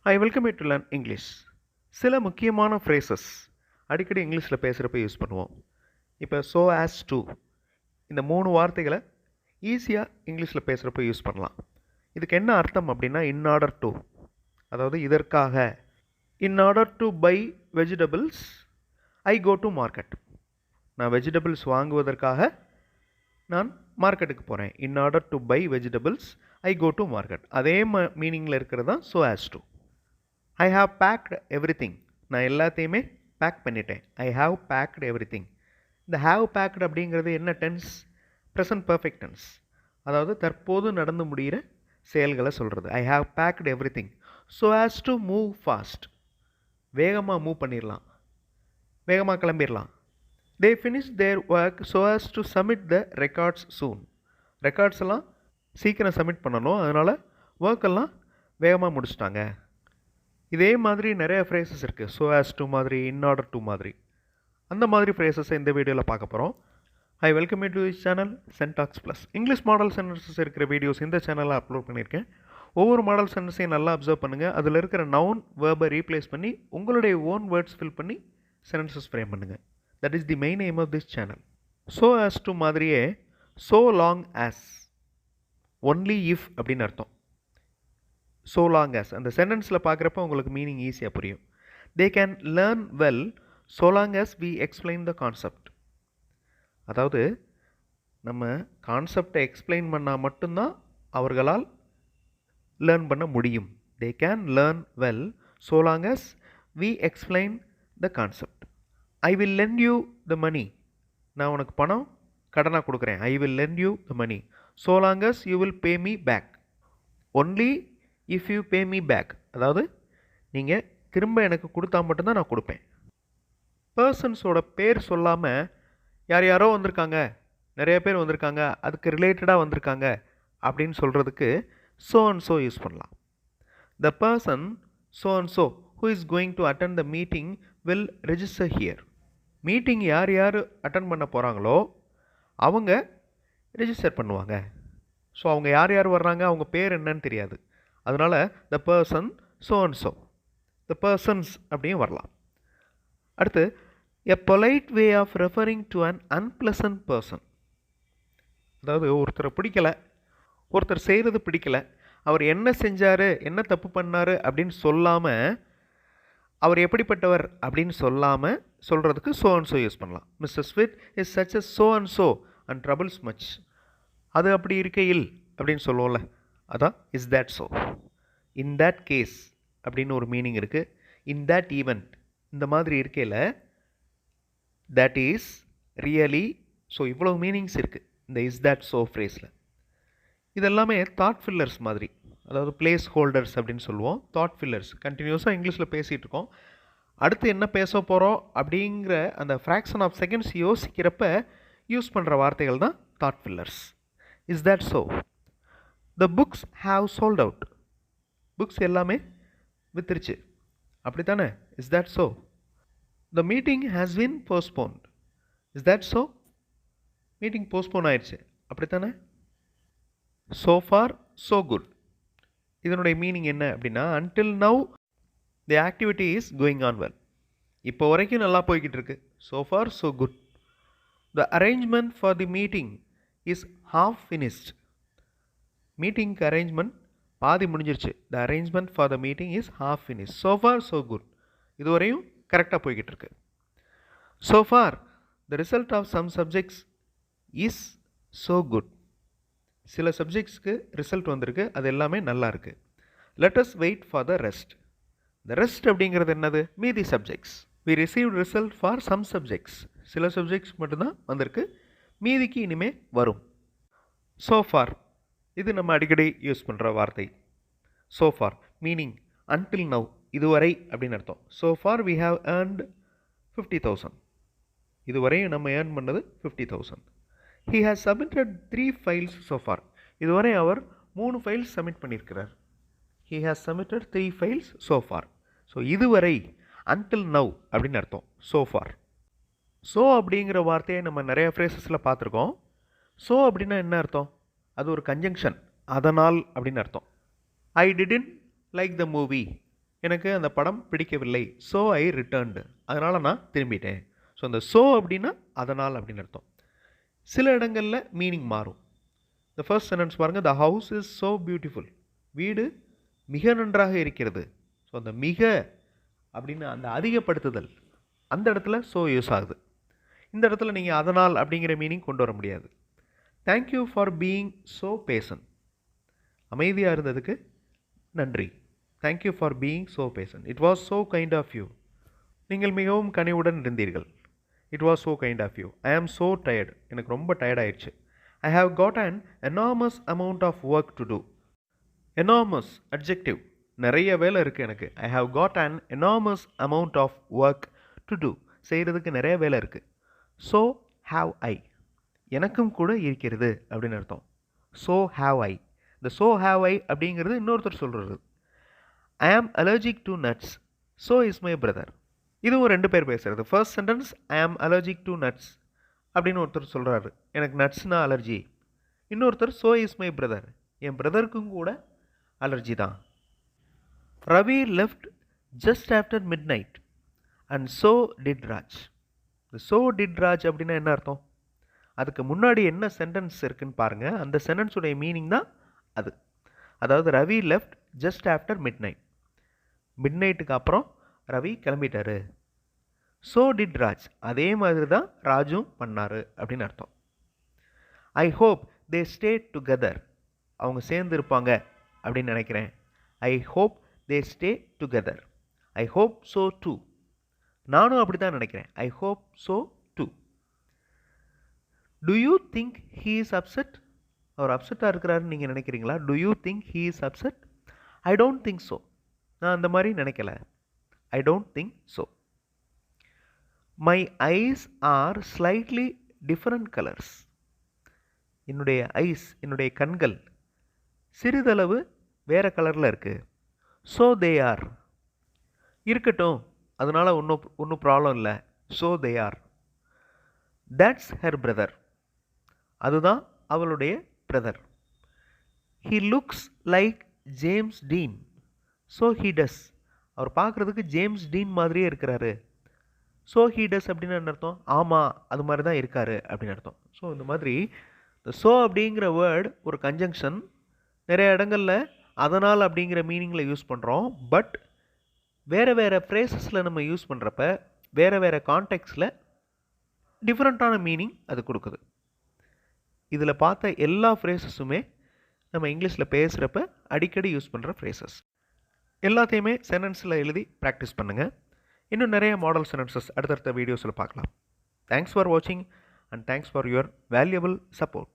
I welcome you to learn English. சில முக்கியமான phrases அடிக்கடி இங்கிலீஷில் பேசுகிறப்ப யூஸ் பண்ணுவோம். இப்போ ஸோ ஆஸ் டு இந்த 3 வார்த்தைகளை ஈஸியாக இங்கிலீஷில் பேசுகிறப்ப யூஸ் பண்ணலாம். இதுக்கு என்ன அர்த்தம் அப்படின்னா இன் ஆர்டர் டு, அதாவது இதற்காக. In order to buy vegetables I go to market. நான் வெஜிடபிள்ஸ் வாங்குவதற்காக நான் மார்க்கெட்டுக்கு போகிறேன். In order to buy vegetables I go to market. அதே மீனிங்கில் இருக்கிறது தான் so as to. I have packed everything. நான் எல்லாத்தையுமே பேக் பண்ணிட்டேன். I have packed everything. இந்த ஹாவ் பேக்டு அப்படிங்கிறது என்ன டென்ஸ்? ப்ரெசன்ட் பர்ஃபெக்ட் டென்ஸ், அதாவது தற்போது நடந்து முடிகிற செயல்களை சொல்கிறது. I have packed everything so as to move fast. வேகமாக மூவ் பண்ணிடலாம், வேகமாக கிளம்பிடலாம். They finish their work so as to submit the records soon. Records எல்லாம் சீக்கிரம் சப்மிட் பண்ணணும், அதனால் ஒர்க்கெல்லாம் வேகமாக முடிச்சிட்டாங்க. இதே மாதிரி நிறைய ஃப்ரேசஸ் இருக்குது. ஸோ ஆஸ் டு மாதிரி, இன் ஆர்டர் டு மாதிரி. அந்த மாதிரி ஃப்ரேசஸை இந்த வீடியோவில் பார்க்க போகிறோம். I welcome you to this channel Sen Talks Plus. English model sentences இருக்கிற வீடியோஸ் இந்த சேனலில் அப்லோட் பண்ணியிருக்கேன். ஒவ்வொரு மாடல் சென்டென்ஸையும் நல்லா அப்சர்வ் பண்ணுங்கள். அதில் இருக்கிற நவுன் வேர்பை ரீப்ளேஸ் பண்ணி உங்களுடைய ஓன் வேர்ட்ஸ் ஃபில் பண்ணி சென்டென்சஸ் ஃப்ரேம் பண்ணுங்கள். That is the main aim of this channel. So as to மாதிரியே so long as, only if அப்படின்னு அர்த்தம். ஸோ லாங் ஆஸ் அந்த சென்டென்ஸில் பார்க்குறப்ப உங்களுக்கு மீனிங் ஈஸியாக புரியும். They can learn well so long as we explain the concept. அதாவது நம்ம கான்செப்டை எக்ஸ்பிளைன் பண்ணால் மட்டும்தான் அவர்களால் லேர்ன் பண்ண முடியும். They can learn well so long as we explain the concept. I will lend you the money. நான் உனக்கு பணம் கடனாக கொடுக்குறேன். I will lend you the money so long as you will pay me back. Only if you pay me back, அதாவது நீங்கள் திரும்ப எனக்கு கொடுத்தா மட்டும்தான் நான் கொடுப்பேன். பர்சன்ஸோட பேர் சொல்லாமல் யார் யாரோ வந்திருக்காங்க, நிறைய பேர் வந்திருக்காங்க, அதுக்கு ரிலேட்டடாக வந்திருக்காங்க அப்படின்னு சொல்கிறதுக்கு ஸோ அண்ட் ஸோ யூஸ் பண்ணலாம். த person so and so who is going to attend the meeting will register here. Meeting யார் யார் அட்டன் பண்ண போகிறாங்களோ அவங்க ரெஜிஸ்டர் பண்ணுவாங்க. ஸோ அவங்க யார் யார் வர்றாங்க, அவங்க பேர் என்னன்னு தெரியாது. அதனால் the person so and so, the persons அப்படியும் வரலாம். அடுத்து a polite way of referring to an unpleasant person. அதாவது ஒருத்தரை பிடிக்கலை, ஒருத்தர் செய்கிறது பிடிக்கலை, அவர் என்ன செஞ்சார், என்ன தப்பு பண்ணார் அப்படின்னு சொல்லாமல், அவர் எப்படிப்பட்டவர் அப்படின்னு சொல்லாமல் சொல்கிறதுக்கு ஸோ அண்ட் ஸோ யூஸ் பண்ணலாம். Mister Sweet is such a so and so and troubles much. அது அப்படி இருக்கையில் அப்படின்னு சொல்லுவோம்ல, அதான் is that so. In that case அப்படின்னு ஒரு மீனிங் இருக்குது. இன் தேட் ஈவெண்ட் இந்த மாதிரி இருக்கையில் தட் இஸ் ரியலி. ஸோ இவ்வளோ மீனிங்ஸ் இருக்குது இந்த இஸ் தேட் ஸோ ஃப்ரேஸில். இதெல்லாமே தாட் ஃபில்லர்ஸ் மாதிரி, அதாவது பிளேஸ் ஹோல்டர்ஸ் அப்படின்னு சொல்லுவோம். தாட் ஃபில்லர்ஸ் கண்டினியூஸாக இங்கிலீஷில் பேசிகிட்டு இருக்கோம். அடுத்து என்ன பேச போகிறோம் அப்படிங்கிற அந்த ஃப்ராக்ஷன் ஆஃப் செகண்ட்ஸ் யோசிக்கிறப்ப யூஸ் பண்ணுற வார்த்தைகள் தான் thought fillers. Is that so. The books have sold out. Books எல்லாமே வித்துருச்சு, அப்படி தானே? Is that so. The meeting has been postponed. Is that so. Meeting postpone ஆயிடுச்சு, அப்படித்தானே? So far so good. இதனுடைய meaning என்ன அப்படின்னா until now the activity is going on well. இப்போ வரைக்கும் நல்லா போய்கிட்டு இருக்கு. So far so good. The arrangement for the meeting is half finished. மீட்டிங்க்கு அரேஞ்ச்மெண்ட் பாதி முடிஞ்சிருச்சு. The arrangement for the meeting is half finished. So far so good. இதுவரையும் கரெக்டாக போய்கிட்டு இருக்கு. So far the result of some subjects is so good. சில சப்ஜெக்ட்ஸ்க்கு result வந்திருக்கு, அது எல்லாமே நல்லா இருக்குது. Let us wait for the rest. The rest அப்படிங்கிறது என்னது? மீதி subjects. We receive result for some subjects. சில சப்ஜெக்ட்ஸ் மட்டும்தான் வந்திருக்கு, மீதிக்கு இனிமே வரும். ஸோ ஃபார் இது நம்ம அடிக்கடி யூஸ் பண்ணுற வார்த்தை. So far meaning until now, இதுவரை அப்படின்னு அர்த்தம். So far we have earned 50,000. இதுவரையும் நம்ம ஏர்ன் பண்ணது 50,000. He has submitted 3 files so far. இதுவரை அவர் 3 ஃபைல்ஸ் சப்மிட் பண்ணியிருக்கிறார். He has submitted 3 files so far. So இதுவரை அன்டில் நவ் அப்படின்னு அர்த்தம் ஸோ ஃபார். ஸோ அப்படிங்கிற வார்த்தையை நம்ம நிறைய ஃப்ரேசஸில் பார்த்துருக்கோம். ஸோ அப்படின்னா என்ன அர்த்தம்? அது ஒரு கன்ஜங்ஷன், அதனால் அப்படின்னு அர்த்தம். I didn't like the movie எனக்கு அந்த படம் பிடிக்கவில்லை, ஸோ ஐ ரிட்டர்ன்டு, அதனால் நான் திரும்பிட்டேன். ஸோ அந்த ஸோ அப்படின்னா அதனால் அப்படின்னு அர்த்தம். சில இடங்களில் மீனிங் மாறும். இந்த ஃபர்ஸ்ட் சென்டென்ஸ் பாருங்கள், the house is so beautiful, வீடு மிக நன்றாக இருக்கிறது. ஸோ அந்த மிக அப்படின்னு அந்த அதிகப்படுத்துதல், அந்த இடத்துல ஸோ யூஸ் ஆகுது. இந்த இடத்துல நீங்கள் அதனால் அப்படிங்கிற மீனிங் கொண்டு வர முடியாது. Thank you for being so patient, அமைதியாக இருந்ததுக்கு நன்றி. Thank you for being so patient. It was so kind of you, நீங்கள் மிகவும் கனிவுடன் இருந்தீர்கள். It was so kind of you. I am so tired, எனக்கு ரொம்ப டயர்ட் ஆயிடுச்சு. I have got an enormous amount of work to do. Enormous adjective, நிறைய வேலை இருக்குது எனக்கு. I have got an enormous amount of work to do, செய்கிறதுக்கு நிறைய வேலை இருக்குது. ஸோ ஹாவ் ஐ, எனக்கும் கூட இருக்கிறது அப்படின்னு அர்த்தம். ஸோ ஹாவ் ஐ, இந்த ஸோ ஹாவ் ஐ அப்படிங்கிறது இன்னொருத்தர் சொல்கிறது. ஐ ஆம் allergic to nuts, so is my brother. இதுவும் ரெண்டு பேர் பேசுகிறது. ஃபர்ஸ்ட் சென்டென்ஸ் ஐ ஆம் அலர்ஜிக் டு நட்ஸ் அப்படின்னு ஒருத்தர் சொல்கிறாரு, எனக்கு நட்ஸ்னா அலர்ஜி. இன்னொருத்தர் ஸோ இஸ் மை பிரதர், என் பிரதருக்கும் கூட அலர்ஜி தான். Ravi left just after mid night and so did Raj. இந்த ஸோ டிட் ராஜ் அப்படின்னா என்ன அர்த்தம்? அதுக்கு முன்னாடி என்ன சென்டென்ஸ் இருக்குன்னு பாருங்கள். அந்த சென்டென்ஸுடைய மீனிங் தான் அது. அதாவது Ravi left just after mid night, mid நைட்டுக்கு அப்புறம் ரவி கிளம்பிட்டாரு. ஸோ டிட் ராஜ், அதே மாதிரி தான் ராஜும் பண்ணார் அப்படின்னு அர்த்தம். I hope they stay together, அவங்க சேர்ந்து இருப்பாங்க அப்படின்னு நினைக்கிறேன். I hope they stay together. I hope so too, நானும் அப்படி தான் நினைக்கிறேன். I hope so too. Do you think he is upset, அவர் அப்செட்டாக இருக்கிறாருன்னு நீங்கள் நினைக்கிறீங்களா? Do you think he is upset? I don't think so, நான் அந்த மாதிரி நினைக்கல. I don't think so. My eyes are slightly different colours. என்னுடைய ஐஸ், என்னுடைய கண்கள் சிறிதளவு வேறு கலரில் இருக்குது. ஸோ தே ஆர், இருக்கட்டும், அதனால் ஒன்றும் ப்ராப்ளம் இல்லை. So they are. That's her brother, அதுதான் அவளுடைய brother. He looks like James Dean, so he does. அவர் பார்க்குறதுக்கு ஜேம்ஸ் டீன் மாதிரியே இருக்கிறாரு. ஸோ ஹீ டஸ் அப்படின்னு என்ன அர்த்தம்? ஆமாம், அது மாதிரி தான் இருக்காரு அப்படின்னு அர்த்தம். ஸோ இந்த மாதிரி இந்த ஸோ அப்படிங்கிற வேர்டு ஒரு கன்ஜங்ஷன். நிறைய இடங்களில் அதனால் அப்படிங்கிற மீனிங்கில் யூஸ் பண்ணுறோம். பட் வேறு வேறு ஃப்ரேசஸில் நம்ம யூஸ் பண்ணுறப்ப வேறு வேறு கான்டெக்ஸ்டில் டிஃப்ரெண்ட்டான மீனிங் அது கொடுக்குது. இதில் பார்த்த எல்லா ஃப்ரேசஸுமே நம்ம இங்கிலீஷில் பேசுகிறப்ப அடிக்கடி யூஸ் பண்ணுற ஃப்ரேசஸ். எல்லாத்தையுமே சென்டென்ஸில் எழுதி ப்ராக்டிஸ் பண்ணுங்கள். இன்னும் நிறைய மாடல் சென்டென்சஸ் அடுத்தடுத்த வீடியோஸில் பார்க்கலாம். தேங்க்ஸ் ஃபார் வாட்சிங் and thanks for your valuable support.